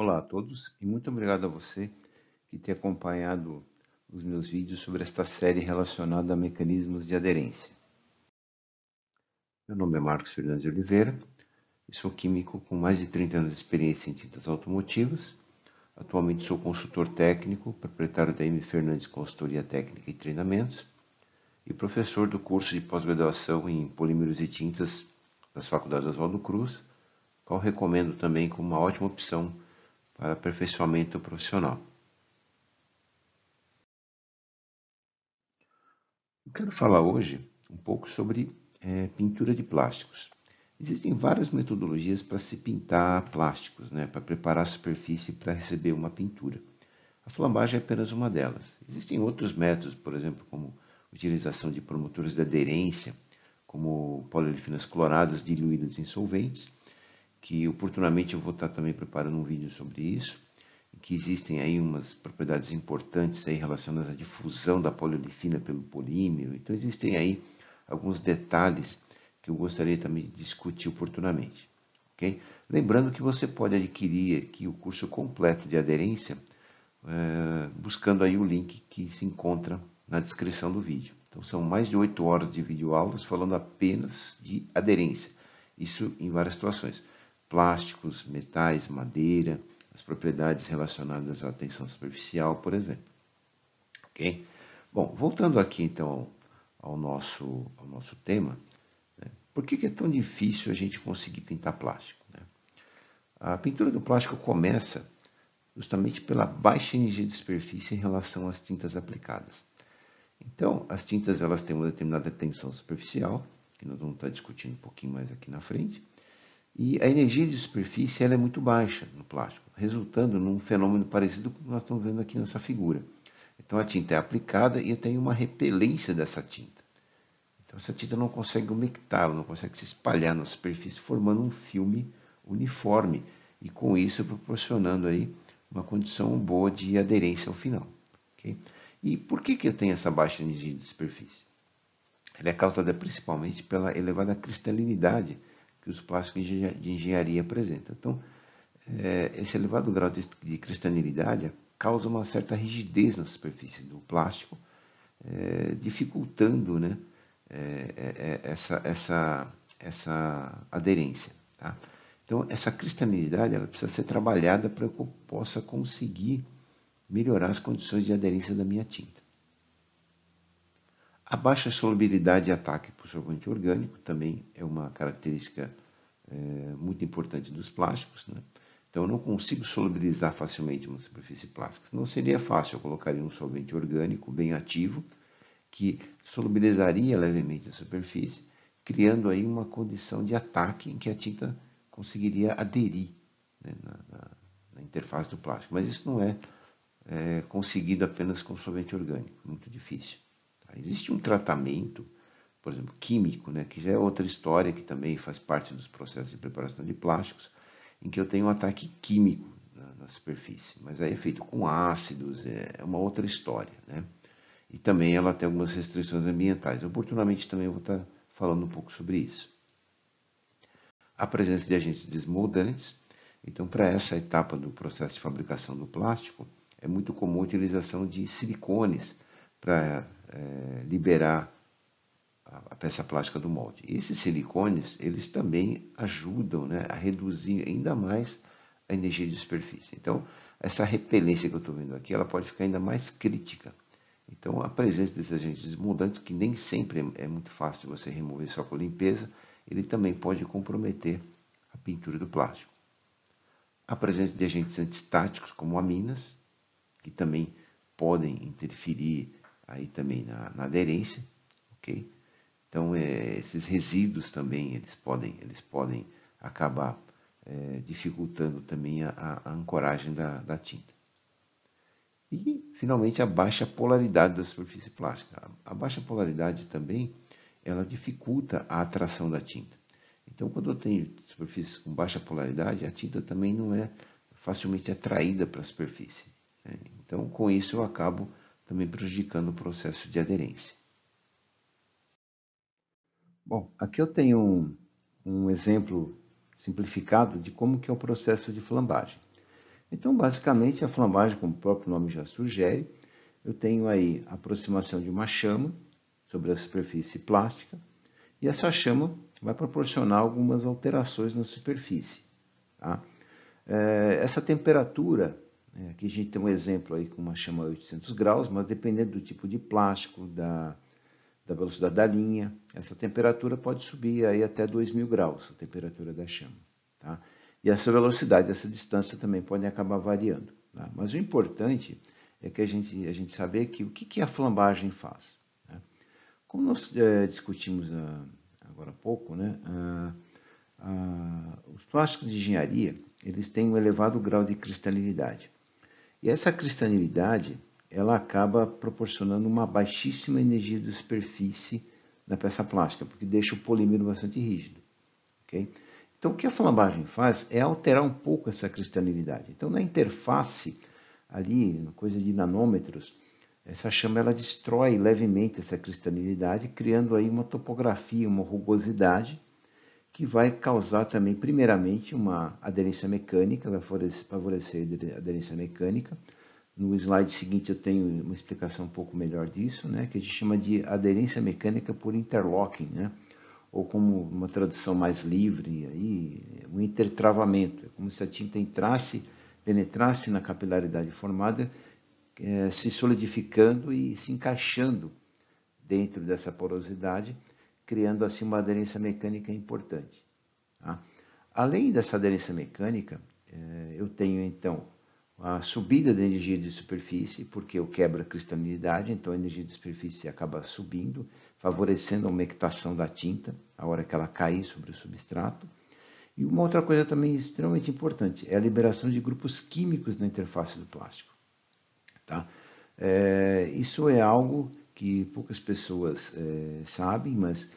Olá a todos e muito obrigado a você que tem acompanhado os meus vídeos sobre esta série relacionada a mecanismos de aderência. Meu nome é Marcos Fernandes de Oliveira, eu sou químico com mais de 30 anos de experiência em tintas automotivas. Atualmente sou consultor técnico, proprietário da M. Fernandes Consultoria Técnica e Treinamentos e professor do curso de pós-graduação em polímeros e tintas das faculdades Oswaldo Cruz, qual recomendo também como uma ótima opção para aperfeiçoamento profissional. Eu quero falar hoje um pouco sobre pintura de plásticos. Existem várias metodologias para se pintar plásticos, para preparar a superfície para receber uma pintura. A flambagem é apenas uma delas. Existem outros métodos, por exemplo, como utilização de promotores de aderência, como poliolifinas cloradas diluídas em solventes, que oportunamente eu vou estar também preparando um vídeo sobre isso, que existem aí umas propriedades importantes aí relacionadas à difusão da poliolefina pelo polímero. Então existem aí alguns detalhes que eu gostaria também de discutir oportunamente. Okay? Lembrando que você pode adquirir aqui o curso completo de aderência buscando aí o link que se encontra na descrição do vídeo. Então são mais de 8 horas de videoaulas falando apenas de aderência. Isso em várias situações. Plásticos, metais, madeira, as propriedades relacionadas à tensão superficial, por exemplo. Ok? Bom, voltando aqui então ao nosso tema, por que é tão difícil a gente conseguir pintar plástico? A pintura do plástico começa justamente pela baixa energia de superfície em relação às tintas aplicadas. Então, as tintas elas têm uma determinada tensão superficial, que nós vamos estar discutindo um pouquinho mais aqui na frente, e a energia de superfície ela é muito baixa no plástico, resultando num fenômeno parecido com o que nós estamos vendo aqui nessa figura. Então, a tinta é aplicada e tem uma repelência dessa tinta. Então, essa tinta não consegue umectar, ela não consegue se espalhar na superfície, formando um filme uniforme, e com isso proporcionando aí uma condição boa de aderência ao final. Okay? E por que eu tenho essa baixa energia de superfície? Ela é causada principalmente pela elevada cristalinidade que os plásticos de engenharia apresentam. Então, esse elevado grau de cristalinidade causa uma certa rigidez na superfície do plástico, dificultando essa aderência. Tá? Então, essa cristalinidade ela precisa ser trabalhada para que eu possa conseguir melhorar as condições de aderência da minha tinta. A baixa solubilidade e ataque por solvente orgânico também é uma característica muito importante dos plásticos. Então, eu não consigo solubilizar facilmente uma superfície plástica. Não seria fácil, eu colocaria um solvente orgânico bem ativo, que solubilizaria levemente a superfície, criando aí uma condição de ataque em que a tinta conseguiria aderir na interface do plástico. Mas isso não é conseguido apenas com solvente orgânico, muito difícil. Tá? Existe um tratamento, por exemplo, químico, que já é outra história, que também faz parte dos processos de preparação de plásticos, em que eu tenho um ataque químico na superfície, mas aí é feito com ácidos, é uma outra história. E também ela tem algumas restrições ambientais. Oportunamente também eu vou estar falando um pouco sobre isso. A presença de agentes desmoldantes. Então, para essa etapa do processo de fabricação do plástico, é muito comum a utilização de silicones para liberar a peça plástica do molde. E esses silicones, eles também ajudam a reduzir ainda mais a energia de superfície. Então, essa repelência que eu estou vendo aqui, ela pode ficar ainda mais crítica. Então, a presença desses agentes desmoldantes, que nem sempre é muito fácil você remover só com limpeza, ele também pode comprometer a pintura do plástico. A presença de agentes antistáticos, como aminas, que também podem interferir aí também na aderência, ok? Então, esses resíduos também, eles podem acabar dificultando também a ancoragem da tinta. E, finalmente, a baixa polaridade da superfície plástica. A baixa polaridade também, ela dificulta a atração da tinta. Então, quando eu tenho superfícies com baixa polaridade, a tinta também não é facilmente atraída para a superfície. Então, com isso, eu acabo também prejudicando o processo de aderência. Bom, aqui eu tenho um exemplo simplificado de como que é o processo de flambagem. Então, basicamente, a flambagem, como o próprio nome já sugere, eu tenho aí a aproximação de uma chama sobre a superfície plástica, e essa chama vai proporcionar algumas alterações na superfície. Tá? Essa temperatura, aqui a gente tem um exemplo aí com uma chama a 800 graus, mas dependendo do tipo de plástico, da velocidade da linha, essa temperatura pode subir aí até 2000 graus, a temperatura da chama. Tá? E essa velocidade, essa distância também pode acabar variando. Tá? Mas o importante é que a gente saber que o que a flambagem faz. Né? Como nós discutimos agora há pouco, né? Os plásticos de engenharia eles têm um elevado grau de cristalinidade. E essa cristalinidade ela acaba proporcionando uma baixíssima energia de superfície na peça plástica, porque deixa o polímero bastante rígido. Okay? Então, o que a flambagem faz é alterar um pouco essa cristalinidade. Então, na interface, ali, coisa de nanômetros, essa chama ela destrói levemente essa cristalinidade, criando aí uma topografia, uma rugosidade, que vai causar também, primeiramente, uma aderência mecânica, vai favorecer a aderência mecânica. No slide seguinte eu tenho uma explicação um pouco melhor disso, né, que a gente chama de aderência mecânica por interlocking, né, ou como uma tradução mais livre, aí, um intertravamento. É como se a tinta penetrasse na capilaridade formada, se solidificando e se encaixando dentro dessa porosidade, criando assim uma aderência mecânica importante. Tá? Além dessa aderência mecânica, eu tenho então a subida da energia de superfície, porque eu quebro a cristalinidade, então a energia de superfície acaba subindo, favorecendo a umectação da tinta, a hora que ela cair sobre o substrato. E uma outra coisa também extremamente importante é a liberação de grupos químicos na interface do plástico. Tá? Isso é algo que poucas pessoas sabem, mas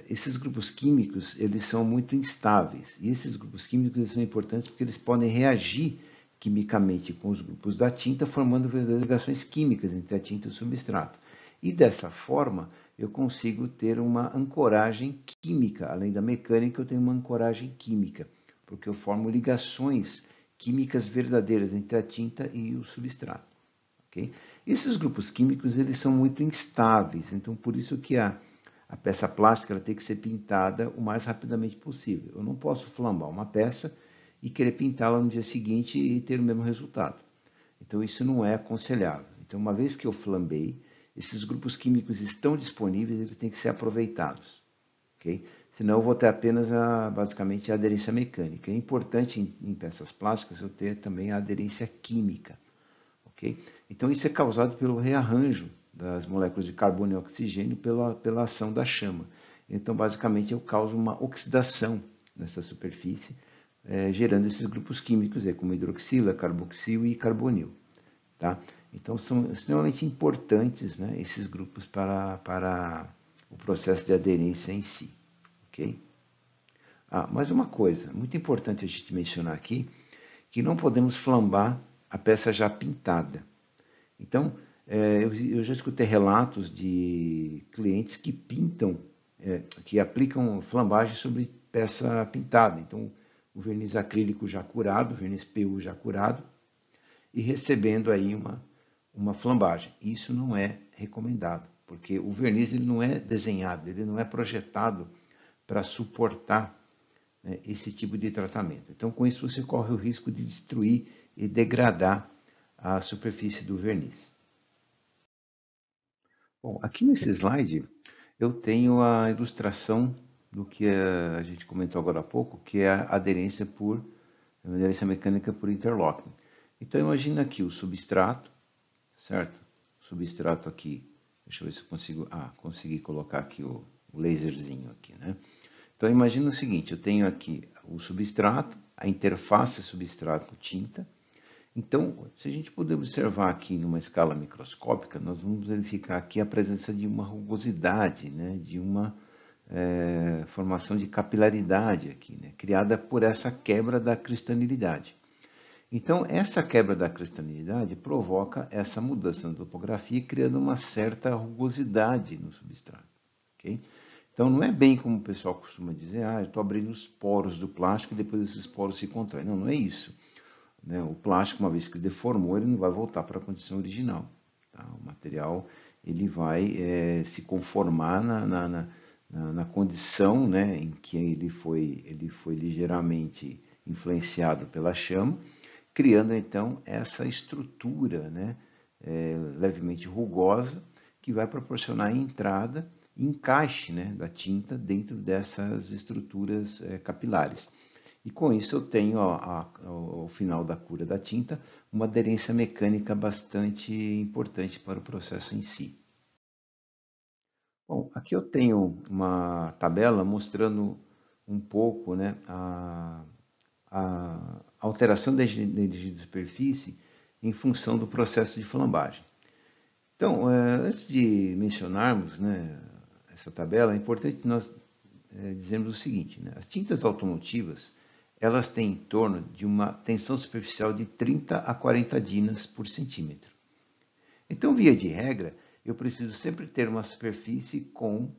esses grupos químicos eles são muito instáveis. E esses grupos químicos eles são importantes porque eles podem reagir quimicamente com os grupos da tinta, formando verdadeiras ligações químicas entre a tinta e o substrato. E dessa forma, eu consigo ter uma ancoragem química. Além da mecânica, eu tenho uma ancoragem química, porque eu formo ligações químicas verdadeiras entre a tinta e o substrato. Okay? Esses grupos químicos eles são muito instáveis, então por isso que a peça plástica ela tem que ser pintada o mais rapidamente possível. Eu não posso flambar uma peça e querer pintá-la no dia seguinte e ter o mesmo resultado. Então isso não é aconselhável. Então uma vez que eu flambei, esses grupos químicos estão disponíveis, eles têm que ser aproveitados. Okay? Senão eu vou ter apenas basicamente a aderência mecânica. É importante em peças plásticas eu ter também a aderência química. Okay? Então isso é causado pelo rearranjo das moléculas de carbono e oxigênio pela ação da chama. Então basicamente eu causo uma oxidação nessa superfície, gerando esses grupos químicos como hidroxila, carboxil e carbonil. Tá? Então são extremamente importantes, né, esses grupos para o processo de aderência em si. Okay? Mais uma coisa, muito importante a gente mencionar aqui, que não podemos flambar a peça já pintada. Então, eu já escutei relatos de clientes que pintam, que aplicam flambagem sobre peça pintada. Então, o verniz acrílico já curado, o verniz PU já curado, e recebendo aí uma flambagem. Isso não é recomendado, porque o verniz ele não é desenhado, ele não é projetado para suportar, né, esse tipo de tratamento. Então, com isso, você corre o risco de destruir e degradar a superfície do verniz. Bom, aqui nesse slide eu tenho a ilustração do que a gente comentou agora há pouco, que é a aderência mecânica por interlocking. Então imagina aqui o substrato, certo? O substrato aqui, deixa eu ver se eu consigo, consegui colocar aqui o laserzinho aqui, né? Então imagina o seguinte, eu tenho aqui o substrato, a interface substrato-tinta. Então, se a gente puder observar aqui numa escala microscópica, nós vamos verificar aqui a presença de uma rugosidade, né, de uma formação de capilaridade aqui, né, criada por essa quebra da cristalinidade. Então, essa quebra da cristalinidade provoca essa mudança na topografia, criando uma certa rugosidade no substrato. Okay? Então, não é bem como o pessoal costuma dizer, eu estou abrindo os poros do plástico e depois esses poros se contraem. Não, não é isso. né? O plástico, uma vez que deformou, ele não vai voltar para a condição original. Tá? O material ele vai se conformar na condição, né, em que ele foi ligeiramente influenciado pela chama, criando então essa estrutura, né, levemente rugosa, que vai proporcionar a entrada e encaixe, né, da tinta dentro dessas estruturas capilares. E com isso eu tenho, ao final da cura da tinta, uma aderência mecânica bastante importante para o processo em si. Bom, aqui eu tenho uma tabela mostrando um pouco, né, a alteração da energia de superfície em função do processo de flambagem. Então, antes de mencionarmos, né, essa tabela, é importante nós dizermos o seguinte, né, as tintas automotivas elas têm em torno de uma tensão superficial de 30 a 40 dinas por centímetro. Então, via de regra, eu preciso sempre ter uma superfície com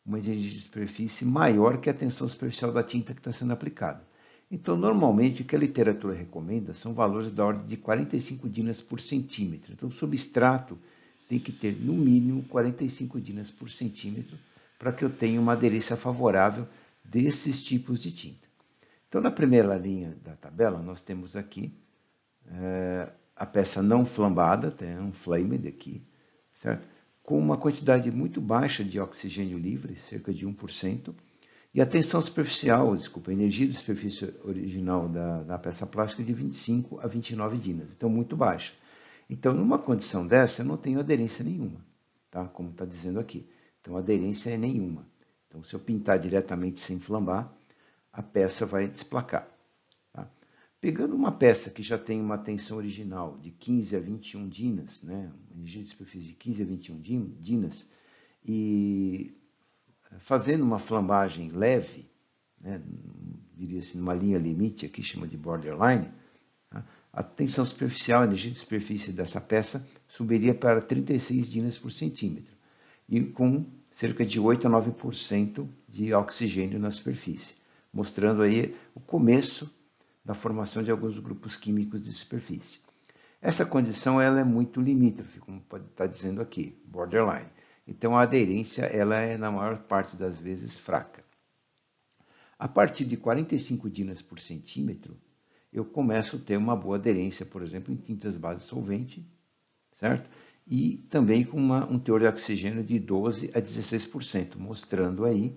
uma energia de superfície maior que a tensão superficial da tinta que está sendo aplicada. Então, normalmente, o que a literatura recomenda são valores da ordem de 45 dinas por centímetro. Então, o substrato tem que ter, no mínimo, 45 dinas por centímetro para que eu tenha uma aderência favorável desses tipos de tinta. Então, na primeira linha da tabela, nós temos aqui a peça não flambada, tem um flamed aqui, certo? Com uma quantidade muito baixa de oxigênio livre, cerca de 1%, e a tensão superficial, a energia de superfície original da peça plástica de 25 a 29 dinas, então muito baixa. Então, numa condição dessa, eu não tenho aderência nenhuma, tá? Como está dizendo aqui. Então, a aderência é nenhuma. Então, se eu pintar diretamente sem flambar, a peça vai desplacar. Tá? Pegando uma peça que já tem uma tensão original de 15 a 21 dinas, né, uma energia de superfície de 15 a 21 dinas, e fazendo uma flambagem leve, né, diria assim, numa linha limite, aqui chama de borderline, tá? A tensão superficial, a energia de superfície dessa peça subiria para 36 dinas por centímetro, e com cerca de 8 a 9% de oxigênio na superfície, mostrando aí o começo da formação de alguns grupos químicos de superfície. Essa condição ela é muito limítrofe, como pode estar dizendo aqui, borderline. Então a aderência ela é na maior parte das vezes fraca. A partir de 45 dinas por centímetro, eu começo a ter uma boa aderência, por exemplo, em tintas base solvente, certo? E também com um teor de oxigênio de 12 a 16%, mostrando aí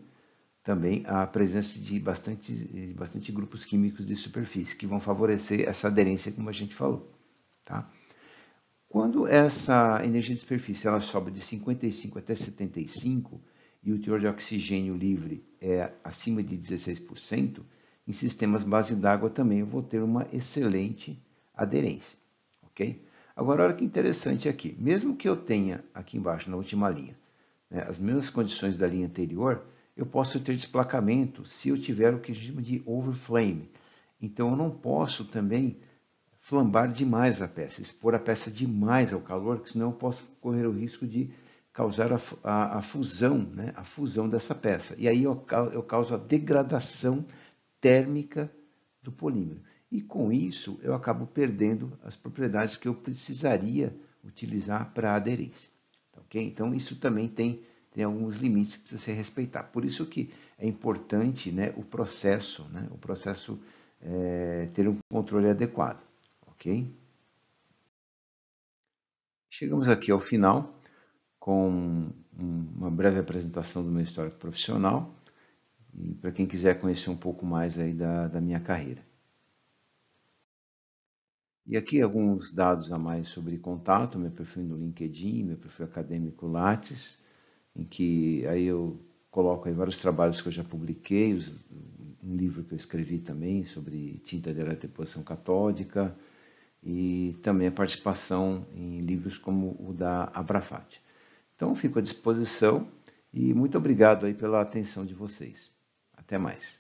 também a presença de bastante grupos químicos de superfície, que vão favorecer essa aderência, como a gente falou. Tá? Quando essa energia de superfície ela sobe de 55 até 75, e o teor de oxigênio livre é acima de 16%, em sistemas base d'água também eu vou ter uma excelente aderência. Okay? Agora, olha que interessante aqui. Mesmo que eu tenha, aqui embaixo, na última linha, né, as mesmas condições da linha anterior, eu posso ter desplacamento se eu tiver o que a gente chama de overflame. Então, eu não posso também flambar demais a peça, expor a peça demais ao calor, porque senão eu posso correr o risco de causar a fusão, né, a fusão dessa peça. E aí eu causo a degradação térmica do polímero. E com isso, eu acabo perdendo as propriedades que eu precisaria utilizar para a aderência. Okay? Então, isso também tem alguns limites que precisa ser respeitar. Por isso que é importante, né, o processo ter um controle adequado. Ok? Chegamos aqui ao final com uma breve apresentação do meu histórico profissional e para quem quiser conhecer um pouco mais aí da minha carreira. E aqui alguns dados a mais sobre contato, meu perfil no LinkedIn, meu perfil acadêmico Lattes, em que aí eu coloco aí vários trabalhos que eu já publiquei, um livro que eu escrevi também sobre tinta de eletrodeposição catódica e também a participação em livros como o da Abrafat. Então, fico à disposição e muito obrigado aí pela atenção de vocês. Até mais.